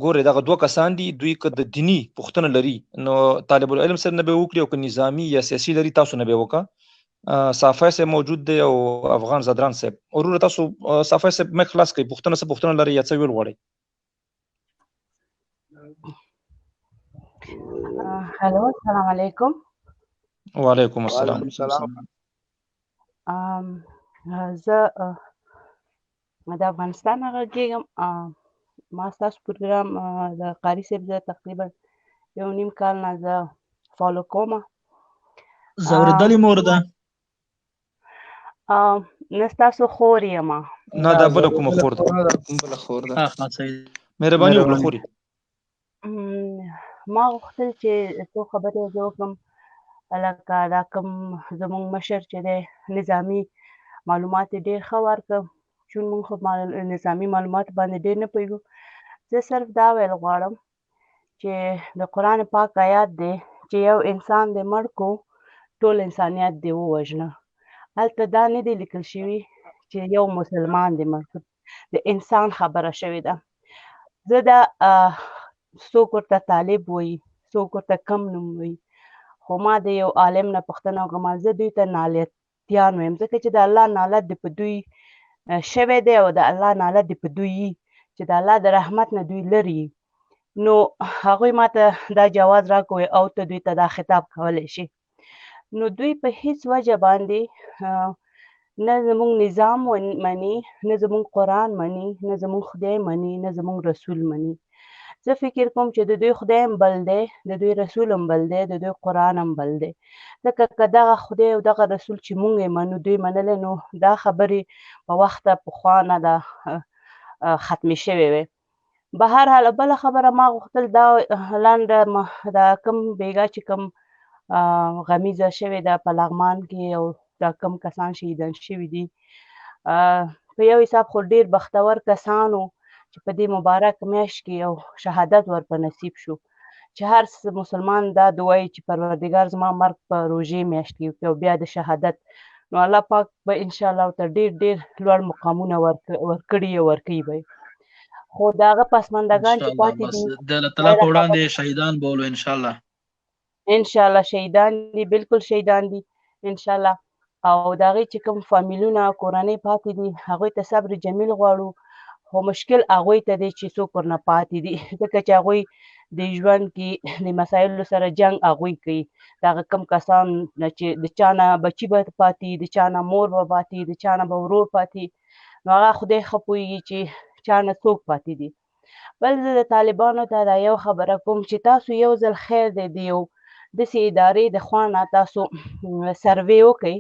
ګورې دغه دوه کسان دي، دوی که د دیني پوښتنه لري نو طالب العلم سره نه به وکړي، او که نظامي یا سیاسي لري تاسو نه به وکړه. صافی صاحب موجود دی او افغان زدران صاحب. وروره تاسو صافی صاحب مایک خلاص کړئ، پوښتنه لري یا څه ویل غواړئ؟ هلو، السلام علیکم. وعلیکم السلام. زه د افغانستان نه غږیږم. ما ستاسو پروګرام د قاري صاحب زه تقریبا 1.5 کال نه زه فالو کوم. زه اورېدلې مور ده؟ نه ستاسو خور یم. نه دا بله کومه خور ده. بله خور ده. مهرباني وکړه خورې. ما غوښتل چې څو خبرې زه وکړم، لکه دا کوم زموږ مشر چې دی نظامي معلومات یې ډېر ښه ورکړه، چون موږ خو نظامي معلومات باندې ډېر نه پوهېږو. زه صرف دا ویل غواړم چې د قرآن پاک آیات دی چې یو انسان دې مړ کړو ټول انسانیت دې ووژنه. هلته دا نه دی لیکل شوي چې یو مسلمان دې مړ کړو، د انسان خبره شوې ده. زه دا څوک ورته طالب وایي، څوک ورته کم نوم وایي، خو ما د یو عالم نه پوښتنه وکړم، زه دوی ته نالتیان وایم، ځکه چې د الله نالت دې په دوی شوی دی او د الله نالت دې په دوی وي چې د الله د رحمت نه دوی لرې. نو هغوی ما ته دا جواز راکړی او ته دوی ته دا خطاب کولی شي. نو دوی په هیڅ وجه باندې نه زموږ نظام مني، نه زموږ قرآن مني، نه زموږ خدای مني، نه زموږ رسول مني. زه فکر کوم چې د دوی خدای هم بل دی، د دوی رسول هم بل دی، د دوی قرآن هم بل دی. ځکه که دغه خدای او دغه رسول چې موږ یې منو دوی منلی، نو دا خبرې په وخته پخوا نه ده ختمې شوې وې. به هر حال بله خبره ما غوښتل دا لنډه دا کوم بیګا چې کوم غمیزه شوې ده په لغمان کې او دا کوم کسان شهیدان شوي دي، په یو حساب خو ډېر بختور کسان وو چې په دې مبارک میاشت کې یو شهادت ور په نصیب شو، چې هر مسلمان دا دعایي چې پروردګار زما مرګ په روژې میاشت کې وکړي او بیا د شهادت، نو الله پاک به انشاءالله ورته ډېر ډېر لوړ مقامونه ورکړي او ورکوي به. خو د هغه پسماندګان چې پاتې دي د الله تعالی په وړاندې شهیدان بولو انشاءالله. انشاءالله شهیدان دي، بالکل شهیدان دي انشاءالله. او د هغوی چې کوم فامیلونه کورنۍ پاتې دي هغوی ته صبر جمیل غواړو، خو مشکل هغوی ته دی چې څوک ورنه پاتې دي، ځکه چې هغوی د ژوند کې د مسایلو سره جنګ هغوی کوي. د هغه کوم کسان چې د چا نه بچي به پاتې، د چا نه مور به پاتې، د چا نه به ورور پاتې، نو هغه خدای ښه پوهېږي چې چا نه څوک پاتې دي. بل زه د طالبانو ته دا یو خبره کوم چې تاسو یو ځل خیر دی د یو داسې ادارې د خوا نه تاسو سروې وکئ،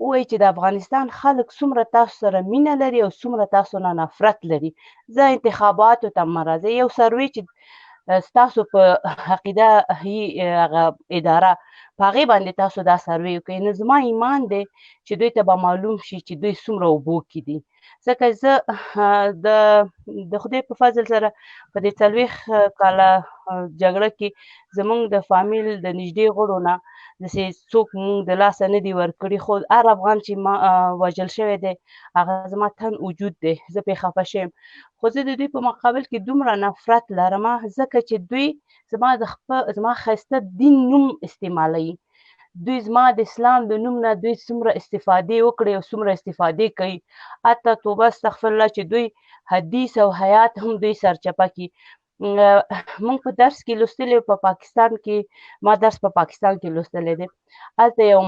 ووایي چې د افغانستان خلک څومره تاسو سره مینه لري او څومره تاسو نه نفرت لري. زه انتخاباتو ته مه راځئ، یو سروې چې ستاسو په عقیده هغه اداره په هغې باندې تاسو دا سروې وکړئ، نو زما ایمان دی چې دوی ته به معلوم شي چې دوی څومره اوبو کې دي. ځکه زه د خدای په فضل سره په دې 40 کاله جګړه کې زموږ د فامیل د نږدې غړو نه داسې څوک مونږ د لاسه نه دي ورکړي، خو هر افغان چې وژل شوی دی هغه زما تن وجود دی، زه پرې خفه شوی یم. خو زه د دوی په مقابل کې دومره نفرت لرم ځکه چې دوی زما ښایسته دین نوم استعمالوي. دوی زما د اسلام د نوم نه دوی څومره استفادې وکړې او څومره استفادې کوي، حتی توبه استغفرالله چې دوی حدیث او حیات هم دوی سرچپه کړي. مونږ په درس کې لوستلی په پاکستان کې، ما درس په پاکستان کې لوستلی دی، هلته یو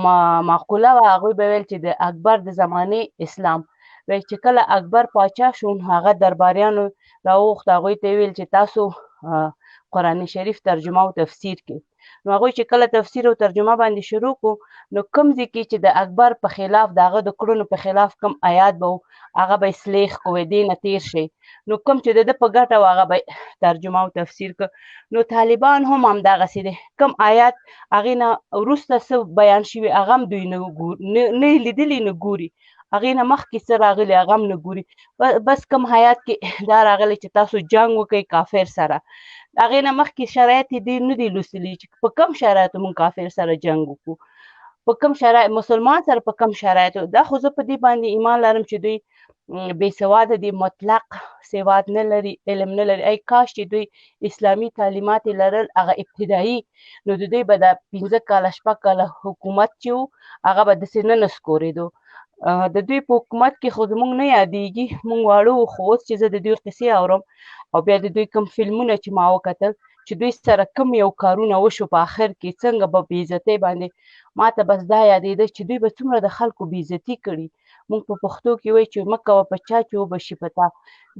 مقوله وه، هغوی به ویل چې د اکبر د زمانې اسلام، وایي چې کله اکبر پاچا شو هغه درباریانو راوغوښت، هغوی ته یې ویل چې تاسو قرآن شریف ترجمه او تفسیر کې، نو هغوی چې کله تفسیر او ترجمه باندې شروع کړو نو کوم ځای کې چې د اکبر په خلاف د هغه د کړنو په خلاف کوم آیات به هغه به یې سلیخ کړو، دې نه تېر شئ، نو کوم چې د ده په ګټه و هغه به ترجمه او تفسیر کړ. نو طالبان هم همدغسې دی، کوم آیات هغې نه وروسته څه بیان شوي هغه هم دوی نه لیدلي نه ګوري، هغې نه مخکې څه راغلي هغه هم نه ګوري، بس کوم حیات کې دا راغلی چې تاسو جنګ وکئ کافر سره، هغې نه مخکې شرایط یې ډېر نه دي لوستلي چې په کوم شرایطو موږ کافر سره جنګ وکړو، په کوم شرایط مسلمان سره په کوم شرایطو. دا خو زه په دې باندې ایمان لرم چې دوی بې سواده دي، مطلق سواد نه لري، علم نه لري. ای کاش چې دوی اسلامي تعلیمات یې لرل، هغه ابتدایي، نو د دوی به د 15 کاله 6 کاله حکومت چې و هغه به داسې نه نسکورېدو. د دوی په حکومت کې خو زموږ نه یادېږي، موږ واړه وو، خو اوس چې زه د دوی قصې اورم او بیا د دوی کوم فلمونه چې ما وکتل چې دوی سره کوم یو کارونه وشو په آخر کې څنګه به بې عزتۍ باندې، ما ته بس دا یادېده چې دوی به څومره د خلکو بې عزتي کړي. موږ په پښتو کې وایي چې مه کوه په چا چې وبشي په تا.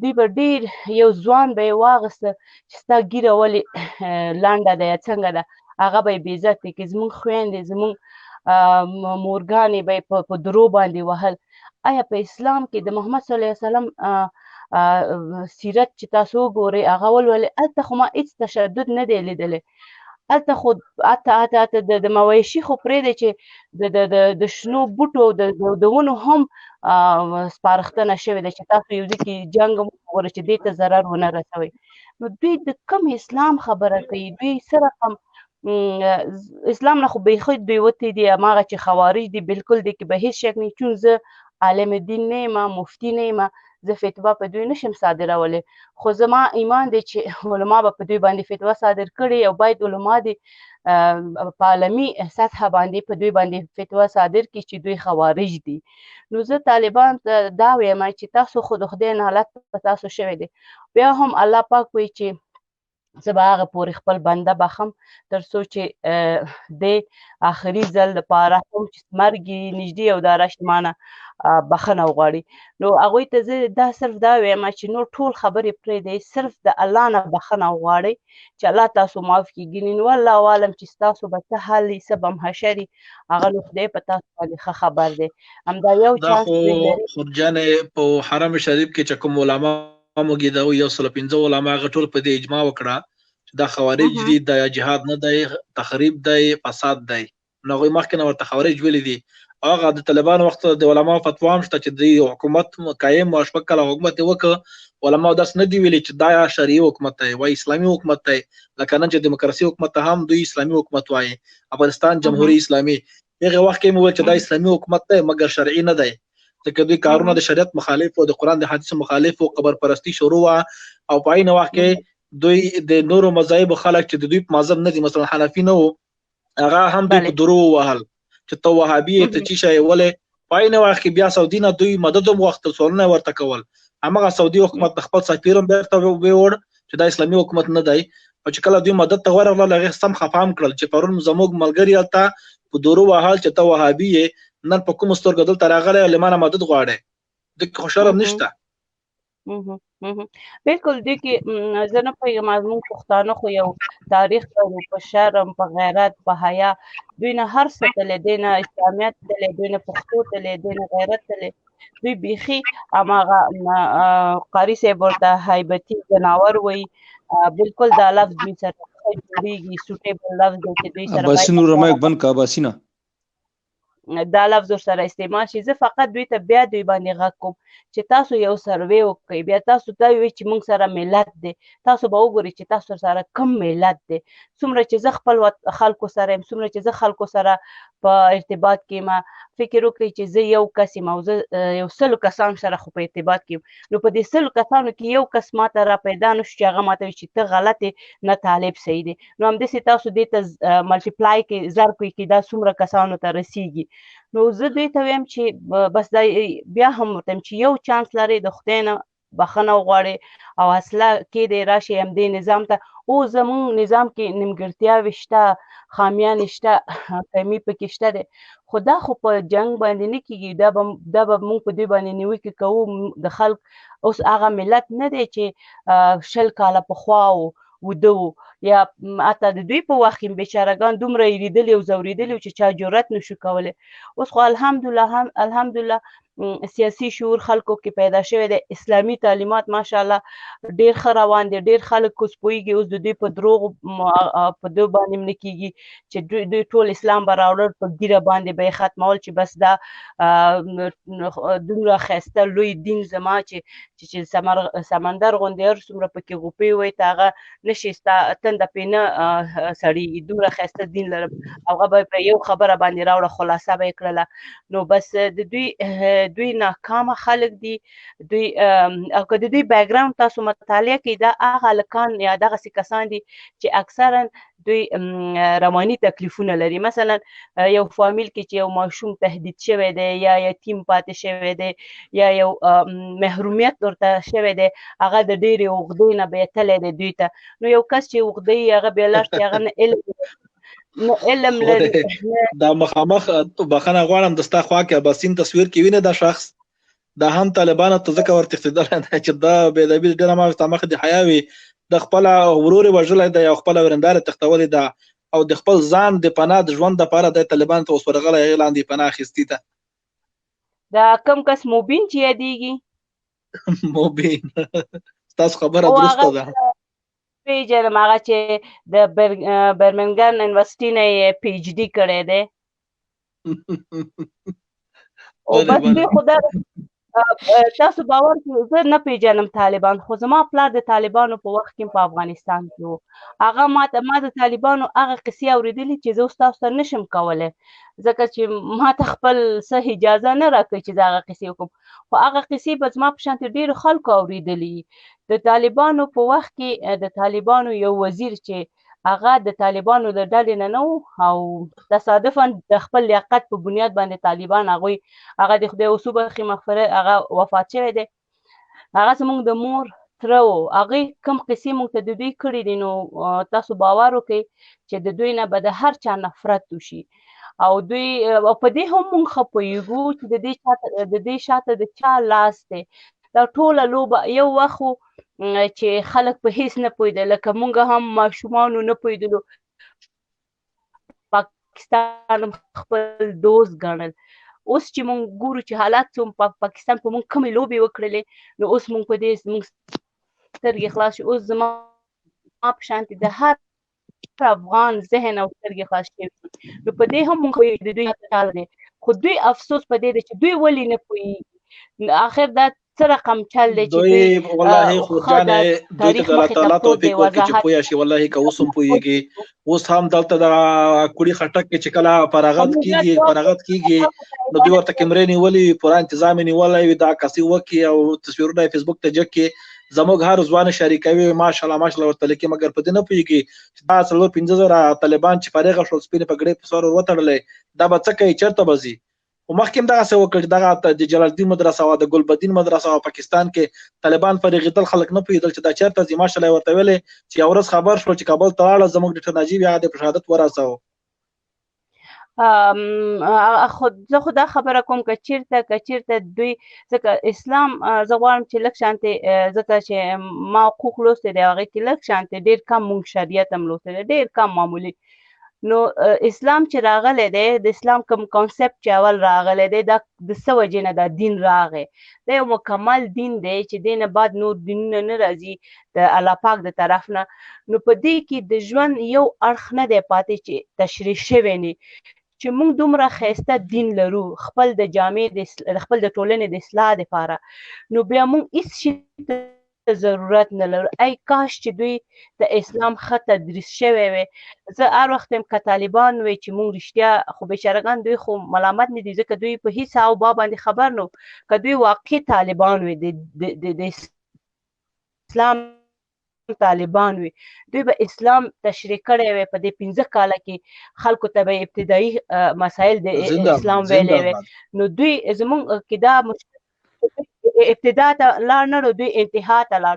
دوی به ډېر یو ځوان به یې واغسته چې ستا ږیره ولې لنډه ده یا څنګه ده، هغه به یې بې عزتې کړي. زموږ خویندې، زموږ مورګانې به یې په درو باندې وهل. آیا په اسلام کې د محمد صلی الله علیه وسلم سیرت چې تاسو وګورئ هغه ولولئ، هلته خو ما هېڅ تشدد نه دی لیدلی. هلته خو حتی د مویشي خو پرېږدئ چې د شنو بوټو د ونو هم سپارښتنه شوې ده چې تاسو یو ځای کې جنګ هم وګورئ چې دې ته ضرر ونه رسوئ. نو دوی د کوم اسلام خبره کوي؟ دوی څه رقم اسلام نه خو بیخي دوی وتې دي، هماغه چې خوارج دي، بالکل دې کې به هېڅ شک نه وي. چون زه عالم دین نه یم، مفتي نه یم، زه فتوا په دوی نشم صادرولی، خو زما ایمان دی چې علما به په دوی باندې فتوا صادر کړي او باید علما دې په عالمي سطحه باندې په دوی باندې فتوا صادر کړي چې دوی خوارج دي. نو زه طالبان ته دا وایم چې تاسو خو د خدای نعلت په تاسو شوی دی. بیا هم الله پاک وایي چې زه به هغه پورې خپل بنده بخم تر څو چې د آخري ځل لپاره هم چې مرګ یې نږدې او دا راشي ما نه بخښنه وغواړي. نو هغوی ته زه دا صرف دا وایم چې نور ټول خبرې پرېږدئ، صرف د الله نه بخښنه وغواړئ چې الله تاسو معاف کړي. ګینې نو والله عالم چې ستاسو به څه حال وي، څه به محشر وي، هغه نو خدای په تاسو باندې ښه خبر دی. همدا یو چانس دوی لري. خورجانې په حرم شریف کې چې کوم علما موږ دا 115 علما هغه ټول په دې اجماع وکړه چې دا خوارج دي، دا جهاد نه دی، تخریب دی، فساد دی. نو هغوی مخکې نه ورته خوارج ویلي دي. هغه د طالبانو وخت د علماو فتوا هم شته چې د حکومت قایم او شپږ کاله حکومت یې وکړ، علماو داسې نه دي ویلي چې دا شرعي حکومت دی، وایي اسلامي حکومت دی. لکه نن چې دیموکراسي حکومت ته هم دوی اسلامي حکومت وایي، افغانستان جمهوري اسلامي. هغه وخت کې مو ویل چې دا اسلامي حکومت دی مګر شرعي نه دی، ځکه دوی کارونه د شریعت مخالف او د قرآن د حدیث مخالف او قبر پرستی شروع وه. او په عین وخت کې دوی د نورو مذاهبو خلک چې د دوی په مذهب نه دي، مثلا حنفي نه وو، هغه هم دوی په درو ووهل چې ته وهابي یې، ته چی شی ولې. په عین وخت کې بیا سعودي نه دوی مدد هم وغوښتل، سوالونه ورته کول. هماغه سعودي حکومت د خپل سفیر هم بیرته وویوړ چې دا اسلامي حکومت نه دی. او چې کله دوی مدد ته ورغلل هغې سم خفه هم کړل چې پرون زموږ ملګري هلته په درو وهل چې ته وهابي یې، نن په کومو سترګو دلته راغلی او له ما نه مدد غواړې. دې کې خو شرم نشته. بالکل دې کې زه نه پوهېږم، زموږ پښتانه خو یو تاریخ لرو په شرم، په غیرت، په حیا. دوی نه هر څه تللی، دوی نه اسلامیت تللی، دوی نه پښتو تللی، دوی نه غیرت تللی. دوی بیخي هماغه قاري صاحب ورته هیبتي ځناور وایي. بالکل دا لفظ دوی سره ښه جوړېږي، سوټیبل لفظ دی چې دوی سره عباسي نور رمایک بند که عباسي نه دا لفظ ورسره استعمال شي. زه فقط دوی ته بیا دوی باندې غږ کوم چې تاسو یو سروې وکړئ، بیا تاسو دا وایئ چې موږ سره ملت دی. تاسو به وګورئ چې تاسو سره کم ملت دی. څومره چې زه خپل خلکو سره یم، څومره چې زه خلکو سره په ارتباط کې یم، فکر وکړئ چې زه یو کس یم او زه یو 100 کسانو سره خو په ارتباط کې یم. نو په دې 100 کسانو کې یو کس ماته را پیدا نه شو چې هغه ماته وایي چې ته غلط یې، نه طالب صحیح دی. نو همداسې تاسو دې ته ملټیپلای کړئ، ضرب کړئ چې دا څومره کسانو ته رسیږي. نو زه دوی ته وایم چې بس دا بیا هم ورته وایم چې یو چانس لرئ، د خدای نه بخښنه وغواړئ او حوصله کېدئ راشئ همدې نظام ته. او زموږ نظام کې نیمګړتیاوې شته، خامیانې شته، کمي پکې شته دی، خو دا خو په جنګ باندې نه کېږي. دا به موږ په دوی باندې نیوکې کوو. د خلک اوس هغه ملت نه دی چې 20 کاله پخوا وده وو، یا حتی د دوی په وخت کې بیچارهګان دومره یریدلي او ځورېدلي چې چا جرأت نشو کولی. اوس خو الحمدلله سیاسي شعور خلکو کې پیدا شوی دی، اسلامي تعلیمات ماشاءالله ډېر ښه روان دي، ډېر خلک اوس پوهېږي. اوس د دوی په دروغو په دوی باندې نه کېږي چې دوی ټول اسلام به راوړل، په ږیره باندې به یې ختمول چې بس دا دومره ښایسته لوی دین زما چې سمندر غوندې هر څومره پکې غوپې وایي ته هغه نشي ستا تنده پرې نه سړېږي، دومره ښایسته دین لرم. هغه به په یو خبره باندې راوړه، خلاصه به یې کړله. نو بس د دوی دوی ناکامه خلک دي دوی او که د دوی بیکګراوند تاسو مطالعه کړئ دا هغه هلکان یا دغسې کسان دي چې اکثرا دوی رواني تکلیفونه لري مثلا یو فامیل کې چې یو ماشوم تهدید شوی دی یا یتیم پاتې شوی دی یا یو محرومیت ورته شوی دی هغه د ډېرې عقدې نه بیتلی دی دوی ته نو یو کس چې عقدې هغه بیا لاړ شي هغه نه علم لري دا مخامخ بخښنه غواړم د ستا خوا کې اباسین تصویر کې وینې دا شخص دا هم طالبانو ته ځکه ورتښتېدلی دی چې دا بېادبي ډېره مخکې د حیا وي د خپل ورور وژلی دی او خپل ورنداره تختولې ده او د خپل ځان د پناه د ژوند دپاره د طالبانو ته اوس ورغلی هغې لاندې پناه اخیستې ده دا کم کس موبین چې یادېږي موبین ستاسو خبره درسته ده پیژنم هغه چې د برمنګن یونیورسټي نه یې پی ایچ ډي کړی دی او بس دوی خو تاسو باور کړئ زه نه پیژنم طالبان خو زما پلار د طالبانو په وخت کې په افغانستان کې و هغه ما د طالبانو هغه قصې اورېدلې چې زه اوس تاسو ته نشم کولی ځکه چې ما ته خپل څه اجازه نه راکوي چې زه هغه قصې وکړم خو هغه قصې به زما په شانتې ډېرو خلکو اورېدلي د طالبانو په وخت کې د طالبانو یو وزیر چې هغه د طالبانو د ډلې نه و او تصادفا د خپل لیاقت په بنیاد باندې طالبان هغه د خدای اوسو بخښي مغفرت هغه وفات شوی دی هغه زموږ د مور تره و هغې کوم قصې موږ ته د دوی کړي دي نو تاسو باور وکړئ چې د دوی نه به د هر چا نفرت وشي او دوی په دې هم موږ ښه پوهېږو چې د دې شاته د چا لاس دی دا ټوله لوبه یو وخت چې خلک په هیڅ نه پوهېدل لکه موږ هم ماشومانو نه پوهېدلو پاکستان خپل دوست ګڼل اوس چې موږ ګورو چې حالات څه پاکستان په موږ کومې لوبې وکړلې نو اوس موږ په دې موږ سترګې خلاص شو اوس زما په شانتې د هر افغان ذهن او سترګې خلاص شوي نو په دې هم موږ پوهېږو د دوی حال دی خو دوی افسوس په دې دی چې دوی ولې نه پوهېږي آخر دا څه رقم چل دی چې دوی والله خو جانې دوی ته د الله تعالی توفیق ورکړي چې پوه شي والله که اوس هم پوهېږي اوس هم دلته د کوړي خټک کې چې کله فراغت کېږي نو دوی ورته کیمرې نیولې پوره انتظام یې نیولی وي دا عکاسي وکړي او تصویرونه یې فیسبوک ته جګ کړي زموږ هر ځوان شریکوي ماشاءالله ورته لیکي مګر په دې نه پوهېږي چې دا 4-5 طالبان چې فارغه شول سپینې پګړۍ په سر ور وتړلی دا به څه کوي چېرته به ځي خو مخکې هم دغسې وکړ چې دغه د جلال الدین مدرسه او د ګلبدین مدرسه او پاکستان کې طالبان فارغېدل خلک نه پوهېدل چې دا چېرته ځي ماشاءالله یې ورته ویلې چې یوه ورځ خبر شول چې کابل ته لاړه زموږ ډاکټر نجیب هغه د په شهادت ورساوه زه خو دا خبره کوم که چېرته دوی ځکه اسلام زه غواړم چې لږ شانتې ځکه چې ما حقوق لوستی دی هغې کې لږ شانتې ډېر کم مونږ شریعت هم لوستی دی ډېر کم معمولي نو اسلام چې راغلی دی د اسلام کوم کانسپټ چې اول راغلی دی دا د څه وجې نه دا دین راغی دا یو مکمل دین دی چې دې نه بعد نور دینونه نه راځي د الله پاک د طرف نه نو په دې کې د ژوند یو اړخ نه دی پاتې چې تشریح شوی نه چې موږ دومره ښایسته دین لرو خپل د جامع خپل د ټولنې د اصلاح دپاره نو بیا موږ هېڅ شي ته ضرورت نه لرو ای کاش چې دوی د اسلام ښه تدریس شوی وی زه هر وخت یم که طالبان وی چې موږ رښتیا خو بېچارهګان دوی خو ملامت نه دي ځکه دوی په هېڅ او با باندې خبر نه که دوی واقع طالبان وي د اسلام طالبان وي دوی به اسلام تشریح کړی وی په دې 15 کاله کې خلکو ته به ابتدایي مسایل د اسلام ویلی وی نو دوی زموږ کې دا ابتدا ته لاړ نه دوی انتها ته لاړ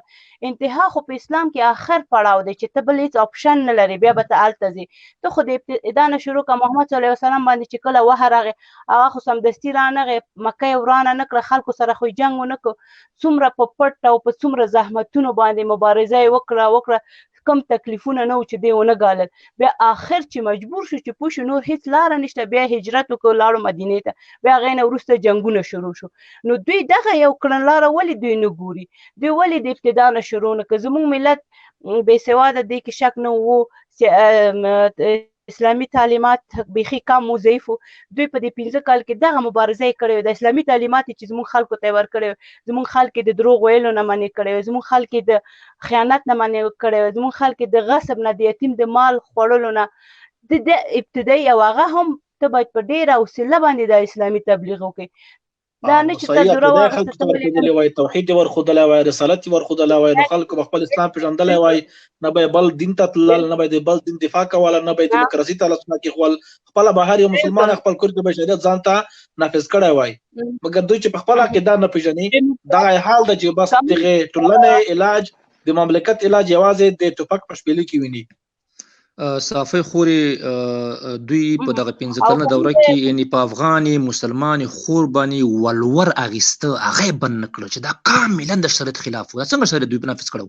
انتها خو په اسلام کې آخر پړاو دی چې ته بل هېڅ اپشن نه لرې بیا به ته هلته ځې ته خو د ابتدا نه شروع کړه محمد صلی الله علیه وسلم باندې چې کله وحی راغی هغه خو سمدستي رانغی مکه یې ورانه نه کړه خلکو سره خو یې جنګ ونه کړو څومره په پټ او په څومره زحمتونو باندې مبارزه یې وکړه کم تکلیفونه نه و چې دی ونه ګالل بیا آخر چې مجبور شو چې پوه شو نور هېڅ لاره نشته بیا هجرت وکړو لاړو مدینې ته بیا هغې نه وروسته جنګونه شروع شو نو دوی دغه یو کړنلاره ولې دوی نه ګوري دوی ولې د ابتدا نه شروع نه که زموږ ملت بېسواده دی کې شک نه و چې اسلامي تعلیمات بیخي کم و ضعیف و دوی په دې 15 کال کې دغه مبارزه یې کړې وه د اسلامي تعلیمات چې زموږ خلکو ته یې ورکړی وو زموږ خلک یې د دروغ ویلو نه منې کړی وو زموږ خلک یې د خیانت نه منې کړی وو زموږ خلک یې د غصب نه د یتیم د مال خوړلو نه د ابتدایي او هغه هم ته باید په ډېره حوصله باندې د اسلامي تبلیغ وکړې دا نه چې صحیح تدوره عقیده خلکو ته ورښودلې وای، توحید یې ورښودلی وای، رسالت یې ورښودلی وای، نو خلکو به خپل اسلام پېژندلی وای، نه به یې بل دین ته تلل، نه به یې د بل دین دفاع کوله، نه به یې دیموکراسي ته لاسونه کېښول، خپله به هر یو مسلمان خپل کور کې به شریعت ځان ته نافظ کړی وای. مګر دوی چې په خپله عقیده نه پېژني، دغه حال ده چې بس دغې ټولنې علاج، د مملکت علاج یوازې د ټوپک په شپېلۍ کې ویني. صافی خورې دوی په دغه 15 کلنه دوره کې یعنی په افغاني مسلمانې خور باندې ولور اخیسته، هغه یې بند نه کړه چې دا کاملا د شریعت خلاف و. دا څنګه شریعت دوی نافظ کړو؟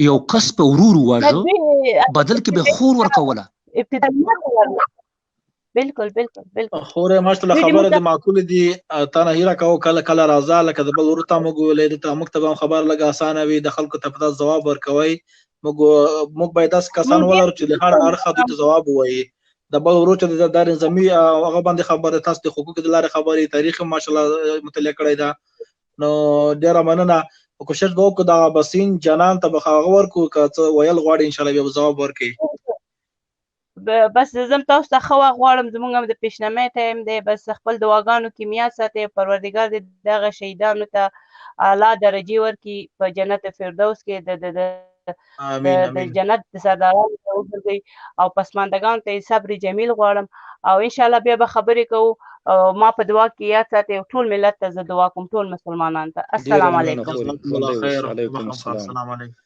یو کس په ورور وواژه، بدل کې به خور ورکوله. بالکل بالکل بالکل. خورې ماشاءالله خبره د معقولې دي، تا نه هیله کوو کله کله راځه، لکه د بل ورور ته موږ ویلې، دلته موږ ته به هم خبره لږ اسانه وي، د خلکو ته په داسې ځواب ورکوئ. موږ باید داسې کسان ولرو چې له هر اړخه دوی ته ځواب ووایي. د بل ورور چې د نظامي هغه باندې خبره، تاسو د حقوقو د لارې خبرې، تاریخ یې ماشاءالله مطالعه کړی ده، نو ډېره مننه. کوشش به وکړو دغه بسین جانان ته به هغه ورکړو، که څه ویل غواړي انشاءالله بیا به ځواب ورکړي. بس زم تاسو ته ښه وخت غواړم، زموږ هم د پیشنمۍ ټایم دی، بس خپل دعاګانو کې میا ساتئ، پروردګار دې دغه شهیدانو ته اعلی درجې ورکړي، په جنت فردوس کې د جنت د سردارانو ته وګرځوي، او پسماندګانو ته یې صبر جمیل غواړم، او انشاءالله بیا به خبرې کوو. ما په دعا کې یاد ساتئ، ټول ملت ته زه دعا کوم، ټول مسلمانانو ته. السلام علیکم. جزاکم الله خیر. السلام علیکم.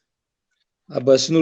عباس نور